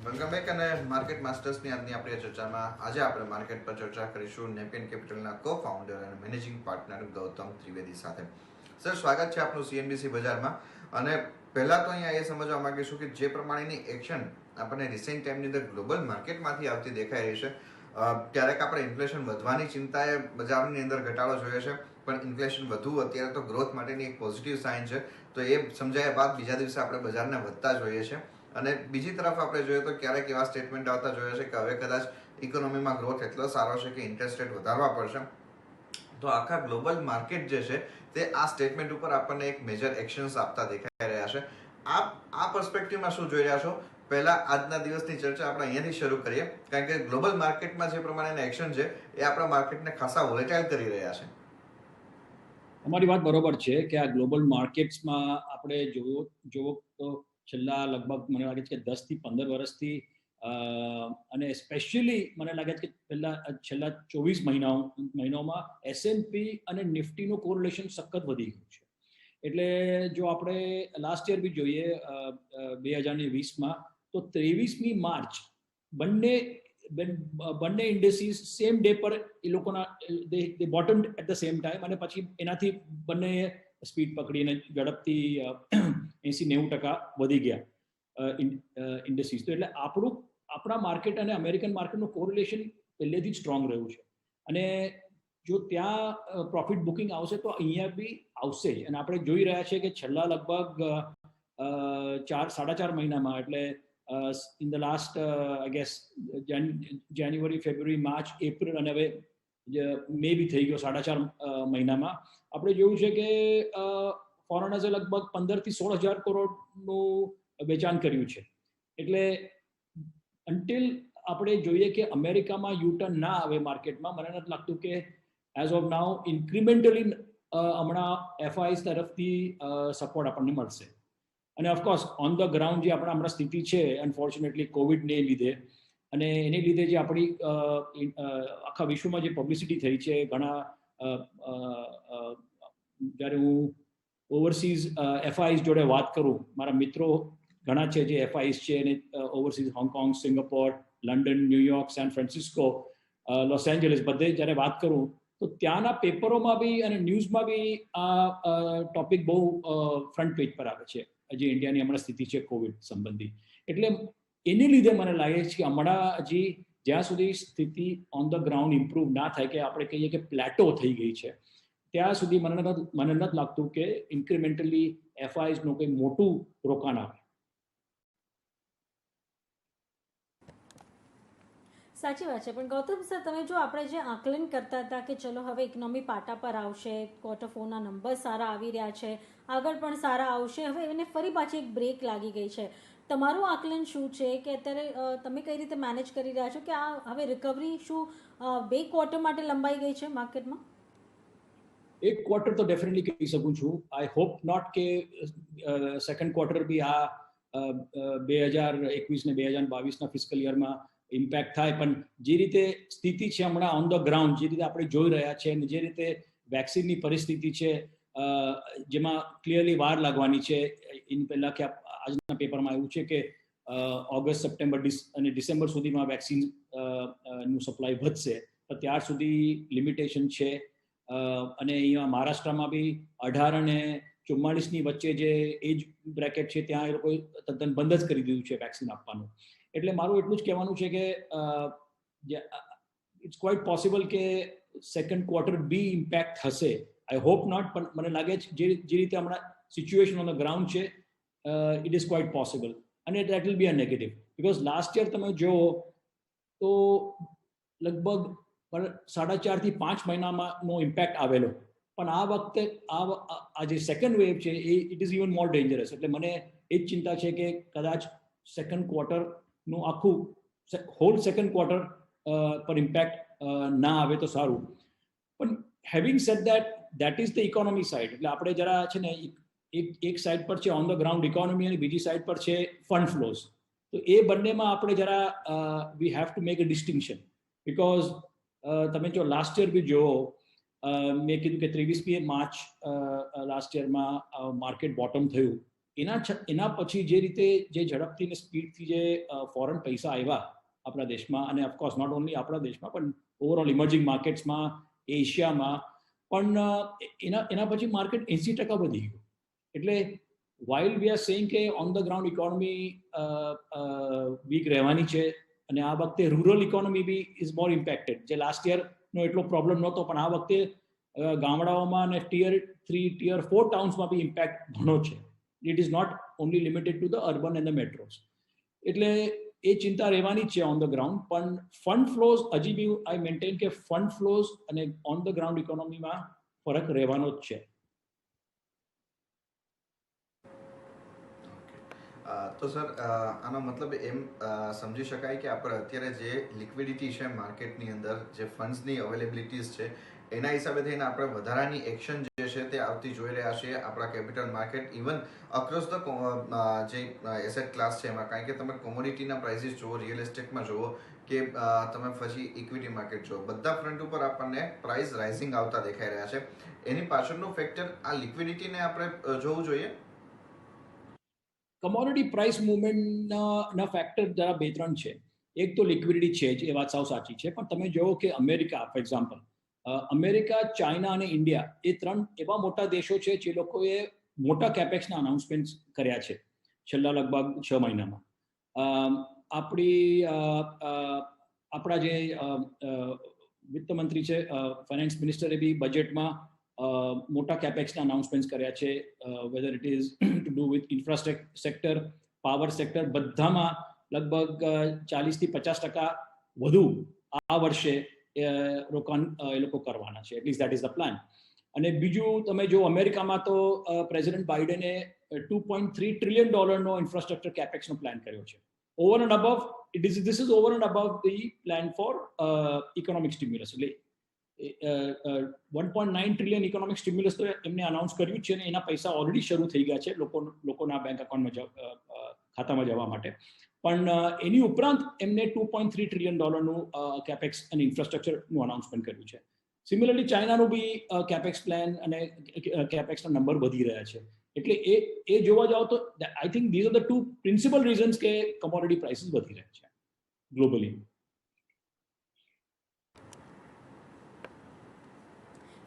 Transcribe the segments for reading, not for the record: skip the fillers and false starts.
Welcome back અને market માસ્ટર્સની આજની આપણી ચર્ચામાં આજે આપણે માર્કેટ પર ચર્ચા કરીશું નેપિયન કેપિટલના કો ફાઉન્ડર અને મેનેજિંગ પાર્ટનર ગૌતમ ત્રિવેદી સાથે. સર, સ્વાગત છે આપનું સીએનબીસી બજારમાં. અને પહેલાં તો અહીંયા એ સમજવા માંગીશું કે જે પ્રમાણેની એક્શન આપણને રિસેન્ટ ટાઈમની અંદર ગ્લોબલ માર્કેટમાંથી આવતી દેખાઈ રહી છે, ક્યારેક આપણે ઇન્ફ્લેશન વધવાની ચિંતાએ બજારની અંદર ઘટાડો જોયો છે, પણ ઇન્ફ્લેશન વધુ અત્યારે તો ગ્રોથ માટેની એક પોઝિટિવ સાઇન છે. તો એ સમજાયા બાદ બીજા દિવસે આપણે બજારને વધતા જોઈએ છે. અને બીજી તરફ આપણે જોઈએ તો ક્યારેક એવા સ્ટેટમેન્ટ આવતા જોયા છે કે હવે કદાચ ઇકોનોમીમાં ગ્રોથ એટલો સારો છે કે ઇન્ટરેસ્ટ રેટ વધારવા પડશે. તો આખા ગ્લોબલ માર્કેટ જે છે તે આ સ્ટેટમેન્ટ ઉપર આપણને એક મેજર એક્શન્સ આપતા દેખાઈ રહ્યા છે. આ પર્સપેક્ટિવમાં શું જોઈ રહ્યા છો? પહેલા આજના દિવસની ચર્ચા આપણે અહીંયાથી શરૂ કરીએ, કારણ કે ગ્લોબલ માર્કેટમાં જે પ્રમાણેના એક્શન છે એ આપણા માર્કેટને ખાસા વોલેટાઇલ કરી રહ્યા છે. અમારી વાત બરોબર છે કે આ ગ્લોબલ માર્કેટ્સમાં આપણે જોવો તો છેલ્લા લગભગ મને લાગે છે કે 10 થી 15 વર્ષથી અને સ્પેશિયલી મને લાગે છે કે છેલ્લા 24 મહિનાઓમાં S&P અને નિફ્ટીનું કોરિલેશન સખત વધી ગયું છે. એટલે જો આપણે લાસ્ટ યર બી જોઈએ 2020માં તો 23મી માર્ચ બંને ઇન્ડેસીસ સેમ ડે પર એ લોકોના they bottom at the same time, અને પછી એનાથી બંને સ્પીડ પકડીને ઝડપથી 80-90% વધી ગયા ઇન્ડેસીસ. તો એટલે આપણા માર્કેટ અને અમેરિકન માર્કેટનું કોરિલેશન પહેલેથી જ સ્ટ્રોંગ રહ્યું છે. અને જો ત્યાં પ્રોફિટ બુકિંગ આવશે તો અહીંયા બી આવશે જ. અને આપણે જોઈ રહ્યા છીએ કે છેલ્લા લગભગ 4-4.5 મહિનામાં, એટલે in the last I guess January, February, March, April અને હવે મે બી થઈ ગયો 4.5 મહિનામાં આપણે જોયું છે કે ફોરેનર્સે લગભગ 15,000 થી 16,000 કરોડનું વેચાણ કર્યું છે. એટલે અન્ટિલ આપણે જોઈએ કે અમેરિકામાં યુટર્ન ના આવે માર્કેટમાં, મને નથી લાગતું કે એઝ ઓફ નાઉ ઇન્ક્રિમેન્ટલી હમણાં એફઆઈસ તરફથી સપોર્ટ આપણને મળશે. અને ઓફકોર્સ ઓન ધ ગ્રાઉન્ડ જે હમણાં સ્થિતિ છે, અનફોર્ચ્યુનેટલી કોવિડને લીધે અને એને લીધે જે આપણી આખા વિશ્વમાં જે પબ્લિસિટી થઈ છે, ઘણા જ્યારે હું ઓવરસીઝ એફઆઈસ જોડે વાત કરું, મારા મિત્રો ઘણા છે જે એફઆઈસ છે, અને overseas Hong Kong, Singapore, London, New York, San Francisco, Los Angeles બધે જ્યારે વાત કરું તો ત્યાંના પેપરોમાં બી અને ન્યૂઝમાં બી આ ટોપિક બહુ ફ્રન્ટ પેજ પર આવે છે, જે ઇન્ડિયાની હમણાં સ્થિતિ છે કોવિડ સંબંધી. એટલે એને લીધે મને લાગે છે કે હમણાં હજી જ્યાં સુધી સ્થિતિ ઓન ધ ગ્રાઉન્ડ ઇમ્પ્રૂવ ના થાય, કે આપણે કહીએ કે પ્લેટો થઈ ગઈ છે, ત્યાં સુધી મને નથી લાગતું કે ઇન્ક્રિમેન્ટલી એફઆઈસનું કંઈ મોટું રોકાણ આવે. સાચી વાત છે. પણ ગૌતમ સર, તમે જો આપણે જે આકલન કરતા હતા કે ચલો હવે ઇકોનોમી પાટા પર આવશે, ક્વાર્ટર ફોરના નંબર સારા આવી રહ્યા છે, આગળ પણ સારા આવશે, હવે એને ફરી પાછી એક બ્રેક લાગી ગઈ છે. તમારું આકલન શું છે કે અત્યારે તમે કઈ રીતે મેનેજ કરી રહ્યા છો કે આ હવે રિકવરી શું 2 ક્વાર્ટર માટે લંબાઈ ગઈ છે માર્કેટમાં? એક ક્વાર્ટર તો ડેફિનેટલી કહી શકું છું. આઈ હોપ નોટ કે સેકન્ડ ક્વાર્ટર બી આ 2021 ને 2022ના ફિસ્કલ યરમાં ઇમ્પેક્ટ થાય. પણ જે રીતે સ્થિતિ છે હમણાં ઓન ધ ગ્રાઉન્ડ, જે રીતે આપણે જોઈ રહ્યા છે, અને જે રીતે વેક્સિનની પરિસ્થિતિ છે, જેમાં ક્લિયરલી વાર લાગવાની છે. એની પહેલા કે આજના પેપરમાં એવું છે કે ઓગસ્ટ, સપ્ટેમ્બર અને ડિસેમ્બર સુધીમાં વેક્સિન નું સપ્લાય વધશે, પણ ત્યાર સુધી લિમિટેશન છે. અને અહીંયા મહારાષ્ટ્રમાં બી 18 અને 44ની વચ્ચે જે એજ બ્રેકેટ છે ત્યાં એ લોકોએ તદ્દન બંધ જ કરી દીધું છે વેક્સિન આપવાનું. એટલે મારું એટલું જ કહેવાનું છે કે ઇટ્સ ક્વાઇટ પોસિબલ કે સેકન્ડ ક્વાર્ટર બી ઇમ્પેક્ટ થશે. આઈ હોપ નોટ, પણ મને લાગે છે જે રીતે હમણાં સિચ્યુએશન ઓન ધ ગ્રાઉન્ડ છે, ઇટ ઇઝ ક્વાઇટ પોસિબલ. અને that will be a negative, because last year તમે જુઓ તો લગભગ 4.5 થી 5 મહિનામાં ઇમ્પેક્ટ આવેલો, પણ આ વખતે આ જે સેકન્ડ વેવ છે it is even more dangerous. એટલે મને એ જ ચિંતા છે કે કદાચ સેકન્ડ ક્વાર્ટરનું આખું હોલ સેકન્ડ ક્વાર્ટર પર ઇમ્પેક્ટ ના આવે તો સારું. પણ having said that is the economy side. એટલે આપણે જરા છે ને એક સાઇડ પર છે ઓન ધ ગ્રાઉન્ડ ઇકોનોમી, અને બીજી સાઇડ પર છે ફંડ ફ્લોઝ. તો એ બંનેમાં આપણે જરા we have to make a distinction. Because તમે જો લાસ્ટ યર બી જુઓ, મેં કીધું કે 23મી માર્ચ લાસ્ટ યરમાં માર્કેટ બોટમ થયું, એના પછી જે રીતે જે ઝડપથી ને સ્પીડથી જે ફોરેન પૈસા આવ્યા આપણા દેશમાં, અને ઓફકોર્સ નોટ ઓનલી આપણા દેશમાં પણ ઓવરઓલ ઇમર્જિંગ માર્કેટ્સમાં, એશિયામાં પણ, એના પછી માર્કેટ 80% વધી ગયું. એટલે while we are saying કે on the ground economy weak રહેવાની છે, અને આ વખતે rural economy be is more impacted. જે લાસ્ટ યરનો એટલો પ્રોબ્લેમ નહોતો, પણ આ વખતે ગામડાઓમાં અને ટિયર 3, ટિયર 4 ટાઉન્સમાં બી ઇમ્પેક્ટ ઘણો છે. It is not only limited to the urban and the metros. એટલે એ ચિંતા રહેવાની છે ઓન ધ ગ્રાઉન્ડ. પણ ફંડ ફ્લોઝ હજી બી આઈ મેન્ટેન કે ફંડ ફ્લોઝ અને ઓન ધ ગ્રાઉન્ડ ઇકોનોમીમાં ફરક રહેવાનો જ છે. તો સર, આનો મતલબ એમ સમજી શકાય કે આપણે અત્યારે જે લિક્વિડિટી છે માર્કેટની અંદર, જે ફંડ્સની અવેલેબિલિટીઝ છે, એના હિસાબે થઈને આપણે વધારાની એક્શન જે છે તે આવતી જોઈ રહ્યા છીએ આપણા capital market, even across the જે એસેટ ક્લાસ છે એમાં. કારણ કે તમે કોમોડિટીના પ્રાઇસીસ જુઓ, રિયલ એસ્ટેટમાં જુઓ, કે તમે પછી ઇક્વિટી માર્કેટ જુઓ, બધા ફ્રન્ટ ઉપર આપણને પ્રાઇસ રાઇઝિંગ આવતા દેખાઈ રહ્યા છે. એની પાછળનું ફેક્ટર આ લિક્વિડિટીને આપણે જોવું જોઈએ. કમોડિટી પ્રાઇસ મૂવમેન્ટના ફેક્ટર જરા 2-3 છે. એક તો લિક્વિડિટી છે જ, એ વાત સાવ સાચી છે. પણ તમે જુઓ કે America, for example, America, China અને ઇન્ડિયા, એ 3 એવા મોટા દેશો છે જે લોકોએ મોટા કેપેક્સના અનાઉન્સમેન્ટ કર્યા છે છેલ્લા લગભગ 6 મહિનામાં. આપણા જે વિત્ત મંત્રી છે, ફાઇનાન્સ મિનિસ્ટરે બી બજેટમાં મોટા કેપેક્સના અનાઉન્સમેન્ટ કર્યા છે. Weather it is to do with infrastructure sector, power sector, બધામાં લગભગ 40-50% વધુ આ વર્ષે રોકાણ એ લોકો કરવાના છે. At least that is the plan. અને બીજું તમે જો અમેરિકામાં તો પ્રેસિડેન્ટ બાઇડને $2.3 trillion ઇન્ફ્રાસ્ટ્રક્ચર કેપેક્સનો પ્લાન કર્યો છે. Over and above, this is over and above the plan for economic stimulus. એટલે 1.9 trillion ઇકોનોમિક સ્ટિમ્યુલસ તો એમને અનાઉન્સ કર્યું છે, અને એના પૈસા ઓલરેડી શરૂ થઈ ગયા છે લોકોના બેંક એકાઉન્ટમાં, ખાતામાં જવા માટે. પણ એની ઉપરાંત એમને $2.3 trillion કેપેક્સ અને ઇન્ફ્રાસ્ટ્રક્ચરનું અનાઉન્સમેન્ટ કર્યું છે. સિમિલરલી ચાઇનાનું બી કેપેક્સ પ્લાન અને કેપેક્સના નંબર વધી રહ્યા છે. એટલે એ જોવા જાવ તો I think these are the 2 principal reasons કે કમોડિટી પ્રાઇસીસ વધી રહ્યા છે ગ્લોબલી.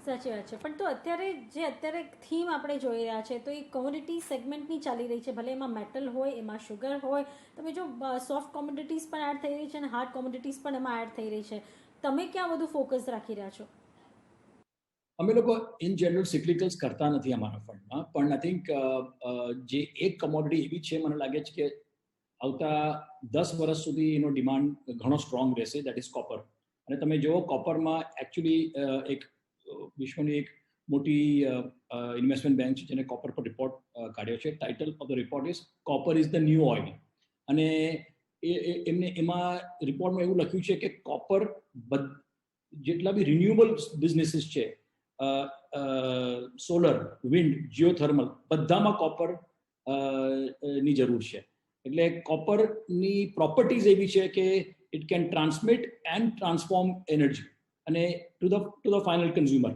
સાચી વાત છે. પણ તો અત્યારે થીમ આપણે જોઈ રહ્યા છે તો એ કોમોડિટી સેગમેન્ટની ચાલી રહી છે. ભલે એમાં મેટલ હોય, એમાં શુગર હોય, તમે જો સોફ્ટ કોમોડિટીઝ પણ એડ થઈ રહી છે અને હાર્ડ કોમોડિટીઝ પણ એમાં એડ થઈ રહી છે. તમે ક્યાં વધુ ફોકસ રાખી રહ્યા છો? અમે લોકો ઇન જનરલ સિક્લિકલ્સ કરતા નથી અમારા ફંડમાં, પણ આઈ થિંક જે એક કમોડિટી એવી છે, મને લાગે છે કે આવતા 10 વર્ષ સુધી એનો ડિમાન્ડ ઘણો સ્ટ્રોંગ રહેશે, દેટ ઇઝ કોપર. અને તમે જુઓ, કોપરમાં એકચ્યુઅલી એક વિશ્વની એક મોટી ઇન્વેસ્ટમેન્ટ બેંક છે જેને કોપર પર રિપોર્ટ કાઢ્યો છે. Title of the report is copper is the new oil. અને એમને એમાં રિપોર્ટમાં એવું લખ્યું છે કે કોપર જેટલા બી રિન્યુએબલ બિઝનેસીસ છે, સોલર, વિન્ડ, જીઓથર્મલ, બધામાં કોપર ની જરૂર છે. એટલે કોપરની પ્રોપર્ટીઝ એવી છે કે it can transmit and transform energy અને ટુ ધ ફાઇનલ કન્ઝ્યુમર.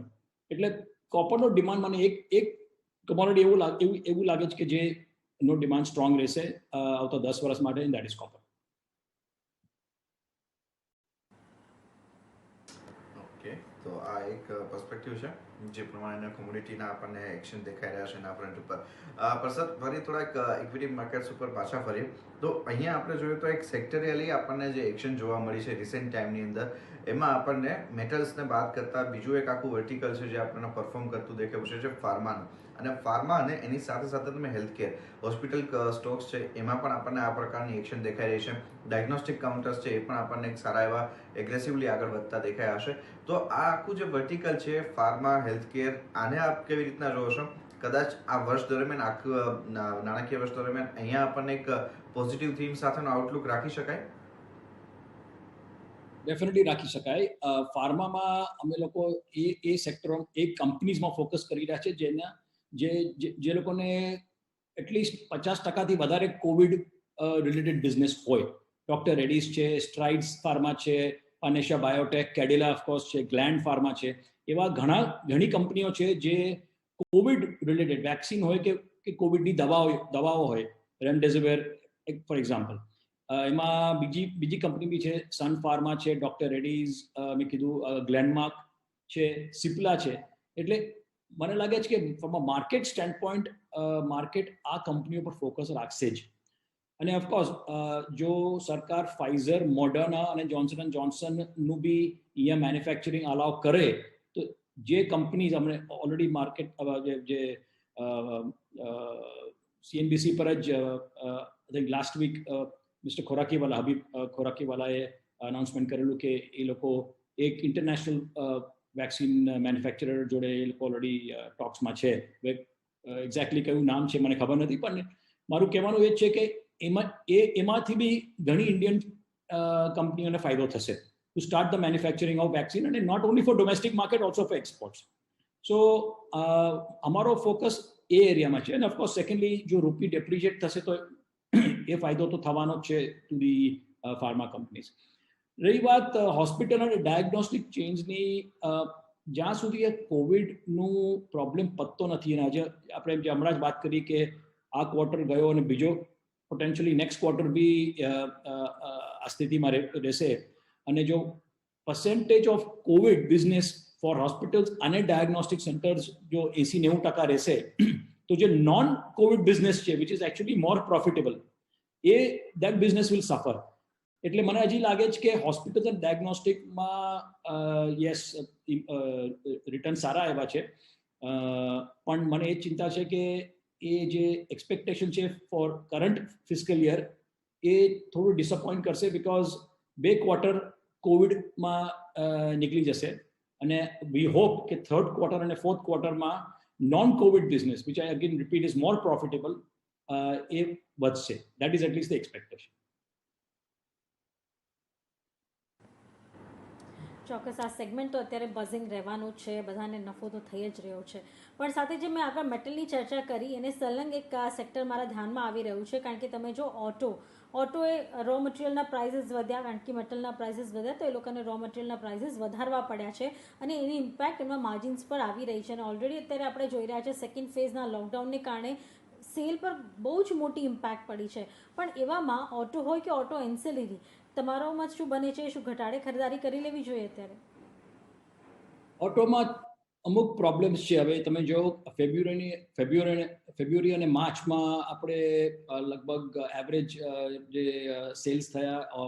એટલે કોપરનો ડિમાન્ડ મને એક કમોડિટી એવું લાગે છે કે જેનો ડિમાન્ડ સ્ટ્રોંગ રહેશે આવતા 10 વર્ષ માટે, દેટ ઇઝ કોપર. ઓકે, તો આ એક પર્સપેક્ટિવ છે જે પ્રમાણે કોમોડિટીના આપણને એક્શન દેખાઈ રહ્યા છે એના ફ્રન્ટ ઉપર. પર સર, ફરી થોડાક ઇક્વિટી માર્કેટ્સ ઉપર પાછા ફરીએ તો અહીંયા આપણે જોઈએ તો એક સેક્ટરિયલી આપણને જે એક્શન જોવા મળી છે રિસેન્ટ ટાઈમની અંદર, એમાં આપણને મેટલ્સને બાદ કરતાં બીજું એક આખું વર્ટિકલ છે જે આપણને પરફોર્મ કરતું દેખાયું છે ફાર્માનું. અને ફાર્મા અને એની સાથે સાથે તમે હેલ્થકેર, હોસ્પિટલ સ્ટોક્સ છે, એમાં પણ આપણને આ પ્રકારની એક્શન દેખાઈ રહી છે. ડાયગ્નોસ્ટિક કાઉન્ટર્સ છે, એ પણ આપણને એક સારા એવા એગ્રેસિવલી આગળ વધતા દેખાયા હશે. તો આ આખું જે વર્ટિકલ છે, ફાર્મા, હેલ્થકેર, આને આપ કેવી રીતના જોવો છો? કદાચ આ વર્ષ દરમિયાન, આખું નાણાકીય વર્ષ દરમિયાન અહીંયા આપણને એક પોઝિટિવ થીમ સાથેનો આઉટલુક રાખી શકાય? ડેફિનેટલી રાખી શકાય. ફાર્મામાં અમે લોકો એ સેક્ટરો, એ કંપનીઝમાં ફોકસ કરી રહ્યા છે જે લોકોને એટલીસ્ટ 50%થી વધારે કોવિડ રિલેટેડ બિઝનેસ હોય. ડોક્ટર રેડીઝ છે, સ્ટ્રાઇડ્સ ફાર્મા છે, પાનેશા બાયોટેક, કેડિલા ઓફકોર્સ છે, ગ્લેન્ડ ફાર્મા છે. એવા ઘણી કંપનીઓ છે જે કોવિડ રિલેટેડ વેક્સિન હોય કે કે કોવિડની દવાઓ હોય, રેમડેસિવિર ફોર એક્ઝામ્પલ, એમાં બીજી કંપની બી છે, સન ફાર્મા છે, ડોક્ટર રેડ્ડીઝ, મેં કીધું ગ્લેનમાર્ક છે, સિપ્લા છે. એટલે મને લાગે છે કે from a market stand point market આ કંપનીઓ પર ફોકસ રાખશે જ. અને ઓફકોર્સ જો સરકાર ફાઇઝર, મોડર્ના અને જોન્સન એન્ડ જોન્સનનું બી અહીંયા મેન્યુફેક્ચરિંગ અલાઉ કરે તો જે કંપનીઝ અમને ઓલરેડી માર્કેટ જે સીએનબીસી પર જ last week mister Khorakiwala, Habib ખોરાકીવાલાએ અનાઉન્સમેન્ટ કરેલું કે એ લોકો એક ઇન્ટરનેશનલ વેક્સિન મેન્યુફેક્ચરર જોડે એ લોકો ઓલરેડી ટોક્સમાં છે. એક્ઝેક્ટલી કયું નામ છે મને ખબર નથી, પણ મારું કહેવાનું એ જ છે કે એમાંથી બી ઘણી ઇન્ડિયન કંપનીઓને ફાયદો થશે to start the manufacturing of vaccine, અને not only for domestic market, also for exports. So અમારો ફોકસ એ એરિયામાં છે. અને ઓફકોર્સ સેકન્ડલી જો રૂપી ડેપ્રિશિએટ થશે તો એ ફાયદો તો થવાનો જ છે ટુ ધી ફાર્મા કંપનીઝ. રહી વાત હોસ્પિટલ અને ડાયગ્નોસ્ટિક ચેન્જની, જ્યાં સુધી કોવિડનું પ્રોબ્લેમ પતતો નથી, અને આજે આપણે હમણાં જ વાત કરી કે આ ક્વાર્ટર ગયો અને બીજો પોટેન્શિયલી નેક્સ્ટ ક્વાર્ટર બી આ સ્થિતિમાં રહેશે, અને જો percentage of Covid business for hospitals અને ડાયગ્નોસ્ટિક સેન્ટર્સ જો 80-90% રહેશે, તો જે નોન કોવિડ બિઝનેસ છે, which is actually more profitable, that business will suffer. એટલે મને હજી લાગે છે કે હોસ્પિટલ અને ડાયગ્નોસ્ટિકમાં યસ રિટર્ન સારા આવ્યા છે, પણ મને એ ચિંતા છે કે એ જે એક્સપેક્ટેશન છે ફોર કરંટ ફિસ્કલ યર એ થોડું ડિસઅપોઇન્ટ કરશે, બિકોઝ 2 ક્વાર્ટર કોવિડમાં નીકળી જશે, અને વી હોપ કે થર્ડ ક્વાર્ટર અને ફોર્થ ક્વાર્ટરમાં non Covid business, which I again repeat is more profitable, એ વધશે. That is at least the expectation. ચોક્કસ આ સેગમેન્ટ તો અત્યારે બઝિંગ રહેવાનું જ છે, બધાને નફો તો થઈ જ રહ્યો છે. પણ સાથે જે મેં આગળ મેટલની ચર્ચા કરી એને સલંગ એક આ સેક્ટર મારા ધ્યાનમાં આવી રહ્યું છે, કારણ કે તમે જો ઓટોએ રો મટીરિયલના પ્રાઇસીસ વધ્યા, કારણ કે મેટલના પ્રાઇસીસ વધ્યા, તો એ લોકોને રો મટીરિયલના પ્રાઇસીસ વધારવા પડ્યા છે, અને એની ઇમ્પેક્ટ એમના માર્જિન્સ પર આવી રહી છે. અને ઓલરેડી અત્યારે આપણે જોઈ રહ્યા છે સેકન્ડ ફેઝના લોકડાઉનને કારણે સેલ પર બહુ જ મોટી ઇમ્પેક્ટ પડી છે. પણ એવામાં ઓટો હોય કે ઓટો એન્સેલરી, તમારો મત શું બને છે? શું ઘટાડે ખરીદારી કરી લેવી જોઈએ અત્યારે? ઓટોમાં અમુક પ્રોબ્લેમ્સ છે. હવે તમે જો ફેબ્રુઆરી અને માર્ચમાં આપણે લગભગ એવરેજ જે સેલ્સ થયા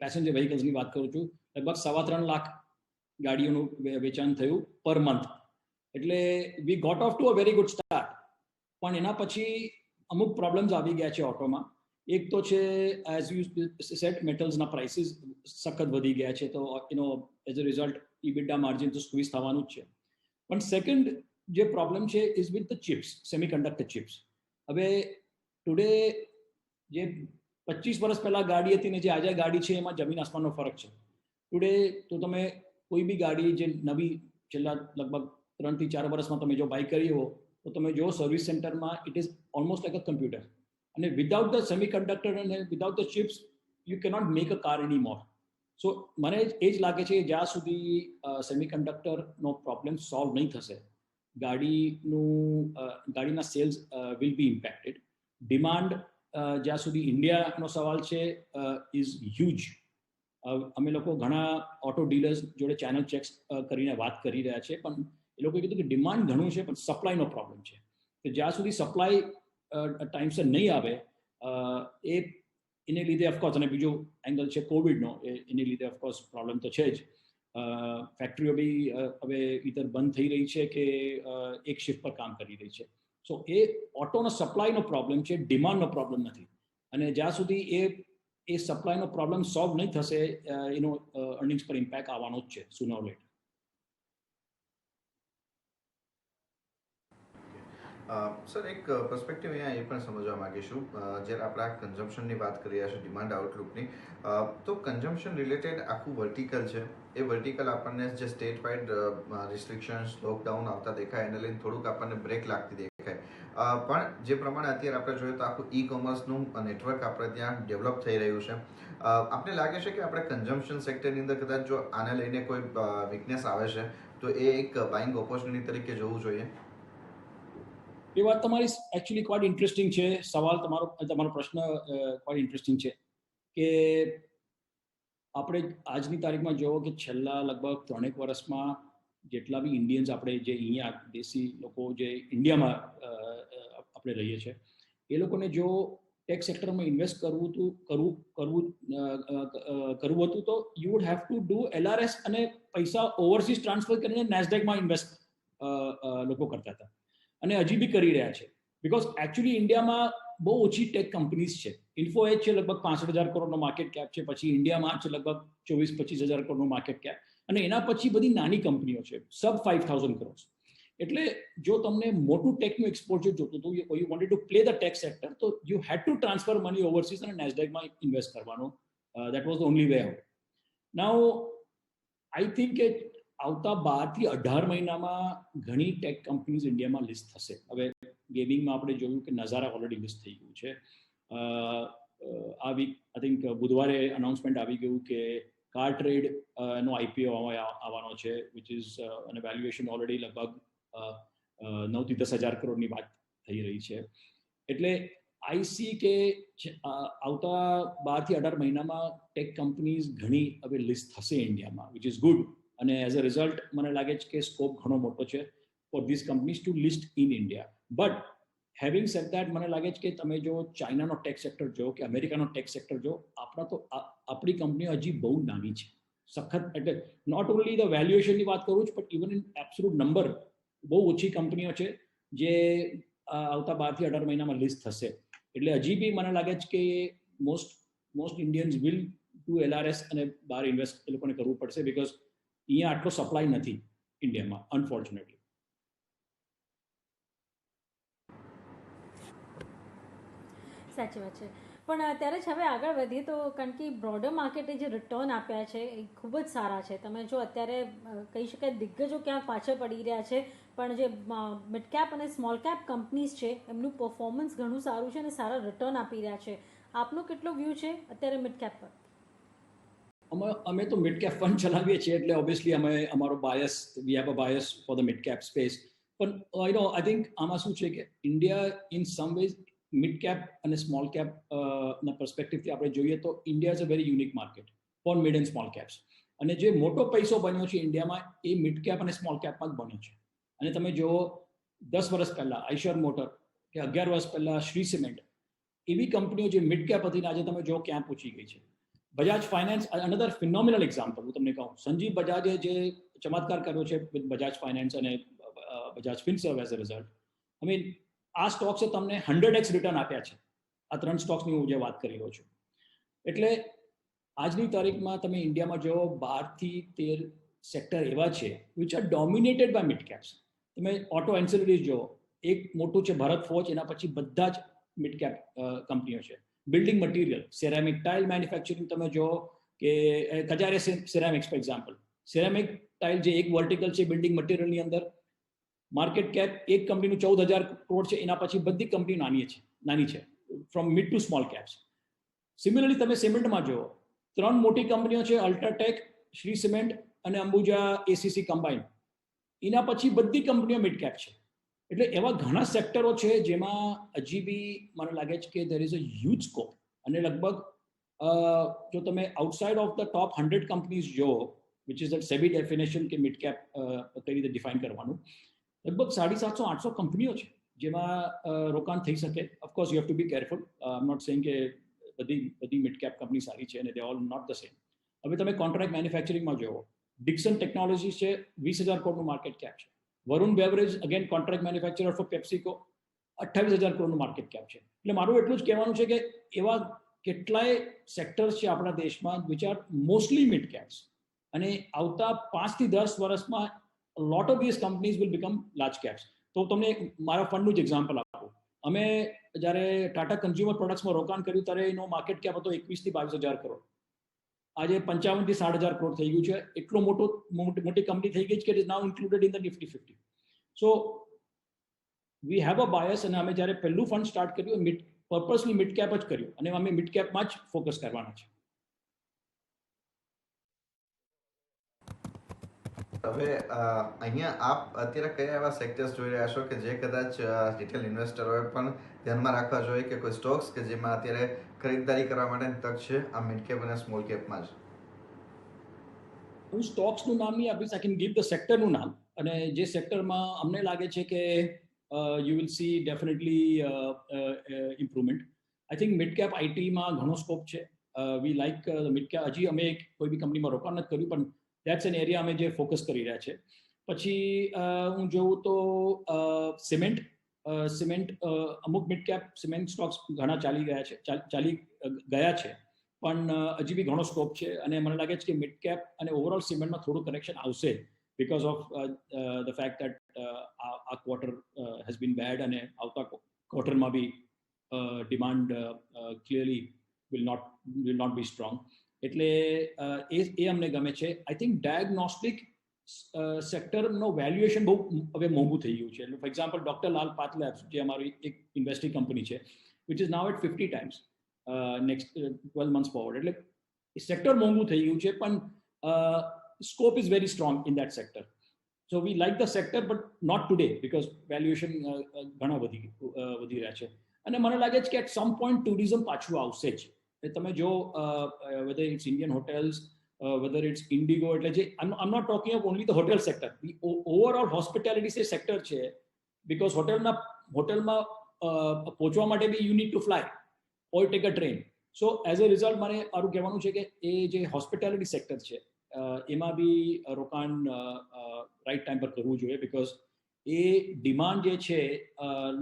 પેસેન્જર વ્હીકલ્સની વાત કરું છું, લગભગ 3.25 લાખ ગાડીઓનું વેચાણ થયું પર મંથ. એટલે we got off to a very good start. પણ એના પછી અમુક પ્રોબ્લેમ્સ આવી ગયા છે ઓટોમાં. એક તો છે એઝ યુ સેડ મેટલ્સના પ્રાઇસીસ સખત વધી ગયા છે, તો as a result EBITDA margin તો સ્ક્વીઝ થવાનું જ છે. પણ સેકન્ડ જે પ્રોબ્લેમ છે is with the chips, semiconductor chips. હવે ટુડે જે 25 વર્ષ પહેલા ગાડી હતી ને જે આજે ગાડી છે એમાં જમીન આસમાનનો ફરક છે. ટુડે તો તમે કોઈ બી ગાડી જે નવી છેલ્લા લગભગ 3 થી 4 વર્ષમાં તમે જો બાય કરી હો, તો તમે જો સર્વિસ સેન્ટરમાં it is almost like a computer. અને વિધાઉટ ધ સેમિકન્ડક્ટર અને without the chips you cannot make a car any more. So મને એ જ લાગે છે જ્યાં સુધી સેમિકન્ડક્ટરનો પ્રોબ્લેમ સોલ્વ નહીં થશે, ગાડીના સેલ્સ વિલ બી ઇમ્પેક્ટેડ. ડિમાન્ડ જ્યાં સુધી ઇન્ડિયાનો સવાલ છે ઇઝ હ્યુજ. અમે લોકો ઘણા ઓટો ડીલર્સ જોડે ચેનલ ચેક્સ કરીને વાત કરી રહ્યા છે, પણ એ લોકોએ કીધું કે ડિમાન્ડ ઘણું છે પણ સપ્લાયનો પ્રોબ્લેમ છે. તો જ્યાં સુધી સપ્લાય ટાઈમસર નહીં આવે એને લીધે ઓફકોર્સ, અને બીજો એંગલ છે કોવિડનો, એની લીધે ઓફકોર્સ પ્રોબ્લેમ તો છે જ. ફેક્ટરીઓ બી હવે ઇધર બંધ થઈ રહી છે કે એક શિફ્ટ પર કામ કરી રહી છે. સો એ ઓટોનો સપ્લાયનો પ્રોબ્લેમ છે, ડિમાન્ડનો પ્રોબ્લેમ નથી. અને જ્યાં સુધી એ સપ્લાયનો પ્રોબ્લેમ સોલ્વ નહીં થશે, એનો અર્નિંગ્સ પર ઇમ્પેક્ટ આવવાનો જ છે sooner or later. સર, એક પર્સપેક્ટિવ અહીંયા એ પણ સમજવા માંગીશું, જ્યારે આપણે આ કન્ઝમ્પશનની વાત કરી રહ્યા છીએ, ડિમાન્ડ આઉટલુકની, તો કન્ઝમ્પશન રિલેટેડ આખું વર્ટિકલ છે. એ વર્ટિકલ આપણને જે સ્ટેટ વાઇડ રિસ્ટ્રિક્શન્સ, લોકડાઉન આવતા દેખાય એને લઈને થોડુંક આપણને બ્રેક લાગતી દેખાય. પણ જે પ્રમાણે અત્યારે આપણે જોઈએ તો આખું ઈ કોમર્સનું નેટવર્ક આપણે ત્યાં ડેવલપ થઈ રહ્યું છે. આપને લાગે છે કે આપણે કન્ઝમ્પશન સેક્ટરની અંદર કદાચ જો આને લઈને કોઈ વીકનેસ આવે છે તો એ એક બાઇંગ ઓપોર્ચ્યુનિટી તરીકે જોવું જોઈએ? એ વાત તમારી એકચ્યુઅલી ક્વાઇટ ઇન્ટરેસ્ટિંગ છે. તમારો પ્રશ્ન ક્વાઇટ ઇન્ટરેસ્ટિંગ છે કે આપણે આજની તારીખમાં જોવો કે છેલ્લા લગભગ 3 વર્ષમાં જેટલા બી ઇન્ડિયન્સ આપણે જે અહીંયા દેશી લોકો જે ઇન્ડિયામાં આપણે રહીએ છીએ એ લોકોને જો ટેક સેક્ટરમાં ઇન્વેસ્ટ કરવું હતું તો you would have to do LRS અને પૈસા ઓવરસીઝ ટ્રાન્સફર કરીને નેસ્ડેકમાં ઇન્વેસ્ટ લોકો કરતા હતા અને હજી બી કરી રહ્યા છે. બિકોઝ એકચ્યુઅલી ઇન્ડિયામાં બહુ ઓછી ટેક કંપનીઝ છે. ઇન્ફો એજ છે લગભગ 65,000 કરોડનો માર્કેટ કેપ છે, પછી ઇન્ડિયામાં છે લગભગ 24-25,000 કરોડનો માર્કેટ કેપ, અને એના પછી બધી નાની કંપનીઓ છે સબ 5,000 કરોડ. એટલે જો તમને મોટું ટેકનું એક્સપોઝર જોતું હતું, you wanted to play the tech sector, તો you had to transfer money overseas અને નેસ્ડેકમાં ઇન્વેસ્ટ કરવાનો. That was the only way out. Now I think કે આવતા 12 થી 18 મહિનામાં ઘણી ટેક કંપનીઝ ઇન્ડિયામાં લિસ્ટ થશે. હવે ગેમિંગમાં આપણે જોયું કે નઝારા ઓલરેડી લિસ્ટ થઈ ગયું છે. આ વીક આઈ થિંક બુધવારે અનાઉન્સમેન્ટ આવી ગયું કે કાર ટ્રેડ નો IPO આવવાનો છે, વિચ ઇઝ અને વેલ્યુએશન ઓલરેડી લગભગ 9 થી 10,000 કરોડની વાત થઈ રહી છે. એટલે આઈ સી કે આવતા 12 થી 18 મહિનામાં ટેક કંપનીઝ ઘણી હવે લિસ્ટ થશે ઇન્ડિયામાં, વિચ ઇઝ ગુડ. અને એઝ અ રિઝલ્ટ મને લાગે છે કે સ્કોપ ઘણો મોટો છે for this companies to list in India. But having said that, મને લાગે છે કે તમે જો ચાઇનાનો ટેક સેક્ટર જો કે અમેરિકાનો ટેક સેક્ટર જો, આપણી કંપનીઓ હજી બહુ નાની છે સખત. એટલે નોટ ઓનલી ધ વેલ્યુએશનની વાત કરું છું, but even in absolute number બહુ ઓછી કંપનીઓ છે જે આવતા 12 થી 18 મહિનામાં લિસ્ટ થશે. એટલે હજી બી મને લાગે છે કે most Indians will do LRS અને બહાર ઇન્વેસ્ટ એ લોકોને કરવું પડશે, બિકોઝ અહીંયા આટલો સપ્લાય નથી ઇન્ડિયામાં, અનફોર્ચ્યુનેટલી. સાચી વાત છે. પણ ત્યારે જ હવે આગળ વધીએ તો, કારણ કે બ્રોડર માર્કેટે જે રિટર્ન આપ્યા છે એ ખૂબ જ સારા છે. તમે જો અત્યારે કહી શકાય દિગ્ગજો ક્યાંક પાછળ પડી રહ્યા છે, પણ જે મિડ કેપ અને સ્મોલ કેપ કંપનીઝ છે એમનું પરફોર્મન્સ ઘણું સારું છે અને સારા રિટર્ન આપી રહ્યા છે. આપનો કેટલો વ્યૂ છે અત્યારે મિડ કેપ પર? અમે તો મિડ કેપ ફંડ ચલાવીએ છીએ, એટલે ઓબ્વિયસલી અમે અમારો bias, we have a bias for the mid cap space. પણ આઈ થિંક આમાં શું છે કે India in some ways mid cap અને સ્મોલ કેપ ના પર્સપેક્ટિવથી આપણે જોઈએ તો India is a very unique market for mid and small caps. અને જે મોટો પૈસો બન્યો છે ઇન્ડિયામાં એ મિડ કેપ અને સ્મોલ કેપમાં જ બન્યો છે. અને તમે જુઓ 10 વર્ષ પહેલા આઈશર મોટર કે 11 વર્ષ પહેલા શ્રી સિમેન્ટ, એવી કંપનીઓ જે મિડ કેપ હતી, આજે તમે જો ક્યાં પહોંચી ગઈ છે. Bajaj finance, another phenomenal example હું તમને કહું, સંજીવ બજાજે જે ચમત્કાર કર્યો છે વિથ બજાજ ફાઇનાન્સ અને Bajaj Finserv as a result. I mean આ સ્ટોક્સે તમને 100x રિટર્ન આપ્યા છે. આ 3 સ્ટોક્સની હું જે વાત કરી રહ્યો છું. એટલે આજની તારીખમાં તમે ઇન્ડિયામાં જો 12 થી 13 સેક્ટર એવા છે which are dominated by mid caps. તમે ઓટો એન્સિલરીઝ જો, એક મોટું છે ભારત ફોર્જ, એના પછી બધા જ મિડ કેપ કંપનીઓ છે. Building material, ceramic tile manufacturing તમે જો કે કજારે ceramics for example, ceramic tile જે એક વર્ટિકલ છે બિલ્ડિંગ મટીરિયલની અંદર, માર્કેટ કેપ એક કંપનીનું 14,000 કરોડ છે, એના પછી બધી કંપની નાની છે from mid to small caps. Similarly તમે સિમેન્ટમાં જુઓ, 3 મોટી કંપનીઓ છે, અલ્ટ્રાટેક, શ્રી સિમેન્ટ અને અંબુજા ACC કમ્બાઇન. એના પછી બધી કંપનીઓ મિડ કેપ છે. એટલે એવા ઘણા સેક્ટરો છે જેમાં હજી બી મને લાગે છે કે there is a huge scope. અને લગભગ જો તમે outside of the top 100 companies જો, which is the SEBI definition કે મિડ કેપ કઈ રીતે ડિફાઇન કરવાનું, લગભગ 750-800 કંપનીઓ છે જેમાં રોકાણ થઈ શકે. Of course you have to be careful. I am not saying કે બધી મિડ કેપ કંપની સારી છે અને they all not the same. હવે તમે કોન્ટ્રાક્ટ મેન્યુફેક્ચરિંગમાં જુઓ, ડિક્સન ટેકનોલોજી છે, 20,000 કરોડનું માર્કેટ કેપ છે. Varun beverage, again contract manufacturer for PepsiCo, 28,000 કરોડનું માર્કેટ કેપ છે. એટલે મારું એટલું જ કહેવાનું છે કે એવા કેટલાય સેક્ટર્સ છે આપણા દેશમાં which are mostly mid caps, અને આવતા 5 થી 10 વર્ષમાં lot of this companies will become large caps. તો તમને મારા ફંડનું જ એક્ઝામ્પલ આપું. અમે જ્યારે ટાટા કન્ઝ્યુમર પ્રોડક્ટ્સમાં રોકાણ કર્યું ત્યારે એનો માર્કેટ કેપ હતો 21 થી 22,000 કરોડ. આજે 55 થી 60,000 કરોડ થઈ ગયું છે. એટલો મોટી કંપની થઈ ગઈ છે કે it is now included in the Nifty 50. So V have a bias, અને અમે જ્યારે પહેલું ફંડ સ્ટાર્ટ કર્યું પર્પસલી મિડ કેપ જ કર્યું, અને અમે મિડ કેપમાં જ ફોકસ કરવાના છે. હવે અહીંયા આપ અત્યારે કયા એવા સેક્ટર્સ જોઈ રહ્યા છો કે જે કદાચ રિટેલ ઇન્વેસ્ટરોએ પણ ધ્યાનમાં રાખવા જોઈએ કે કોઈ સ્ટોક્સ કે જેમાં અત્યારે ખરીદદારી કરવા માટેની તક છે આ મિડ કેપ અને સ્મોલ કેપમાં જ? હું સ્ટોક્સનું નામ નહીં આપીશ, આઈ કેન ગીવ ધ સેક્ટરનું નામ. અને જે સેક્ટરમાં અમને લાગે છે કે you will see definitely improvement. I think mid cap આઈટીમાં ઘણો સ્કોપ છે. We like mid cap. હજી અમે કોઈ બી કંપનીમાં રોકાણ નથી કર્યું, પણ દેટ્સ એન એરિયા અમે જે ફોકસ કરી રહ્યા છે. પછી હું જોઉં તો સિમેન્ટ અમુક મિડ કેપ સિમેન્ટ સ્ટોક્સ ઘણા ચાલી ગયા છે, પણ હજી બી ઘણો સ્કોપ છે. અને મને લાગે છે કે મિડ કેપ અને ઓવરઓલ સિમેન્ટમાં થોડું કરેક્શન આવશે because of the fact that our quarter has been bad, અને આવતા ક્વાર્ટરમાં બી demand clearly will not be strong. એટલે એ અમને ગમે છે. આઈ થિંક ડાયગ્નોસ્ટિક સેક્ટરનો વેલ્યુએશન બહુ હવે મોંઘું થઈ ગયું છે. એટલે for example doctor Lal path labs, જે અમારી એક ઇન્વેસ્ટિંગ કંપની છે, which is now at 50 times next 12 months forward. એટલે એ સેક્ટર મોંઘું થઈ ગયું છે, પણ scope is very strong in that sector. So we like the sector, but not today because valuation ઘણા વધી રહ્યા છે. અને મને લાગે છે કે at some point tourism પાછું આવશે જ. તમે જો whether it's Indian hotels, whether it's Indigo, એટલે જે I'm not talking of only the hotel sector, the overall hospitality sector છે, because હોટલમાં પહોંચવા માટે બી you need to fly or take a train. So as a result મારે મારું કહેવાનું છે કે એ જે હોસ્પિટાલિટી સેક્ટર છે એમાં બી રોકાણ રાઈટ ટાઈમ પર કરવું જોઈએ, બીકોઝ એ ડિમાન્ડ જે છે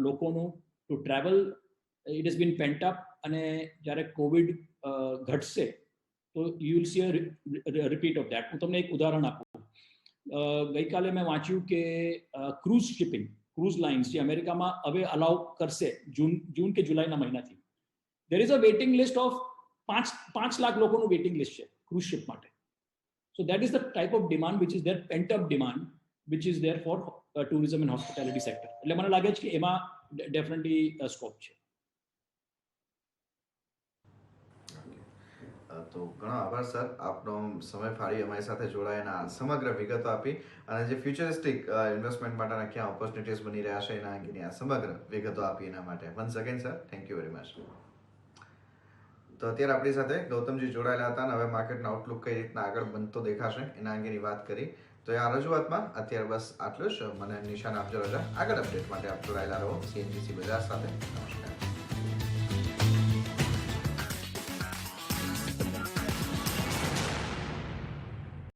લોકોનું to travel, it is bin pant up. અને જ્યારે કોવિડ ઘટશે તો you will C a repeat of that. હું તમને એક ઉદાહરણ આપું. ગઈકાલે મેં વાંચ્યું કે ક્રૂઝ લાઇન્સ જે અમેરિકામાં હવે અલાઉ કરશે જૂન કે જુલાઈના મહિનાથી, there is a waiting list of 5 lakh લોકોનું વેઇટિંગ લિસ્ટ છે ક્રૂઝ શિપ માટે. So that is the type of demand which is there, pent up demand which is there for tourism and hospitality sector. એટલે મને લાગે છે કે એમાં definitely scope છે. તો ઘણો આભાર સર, આપનો સમય ફાળી અમારી સાથે જોડાયાના સમગ્ર વિગતો આપી અને જે ફ્યુચરિસ્ટિક ઇન્વેસ્ટમેન્ટ માટેના ક્યાં ઓપોર્ચ્યુનિટીઝ બની રહ્યા છે એના અંગેની આ સમગ્ર વિગતો આપી એના માટે once again sir thank you very much. તો અત્યારે આપણી સાથે ગૌતમજી જોડાયેલા હતા અને હવે માર્કેટનો આઉટલુક કઈ રીતના આગળ બનતો દેખાશે એના અંગેની વાત કરી. તો આ રજૂઆતમાં અત્યારે બસ આટલું જ. મને નિશાન આપજો રજા. આગળ અપડેટ માટે આપ જોડાયેલા રહો CNBC બજાર સાથે. નમસ્કાર.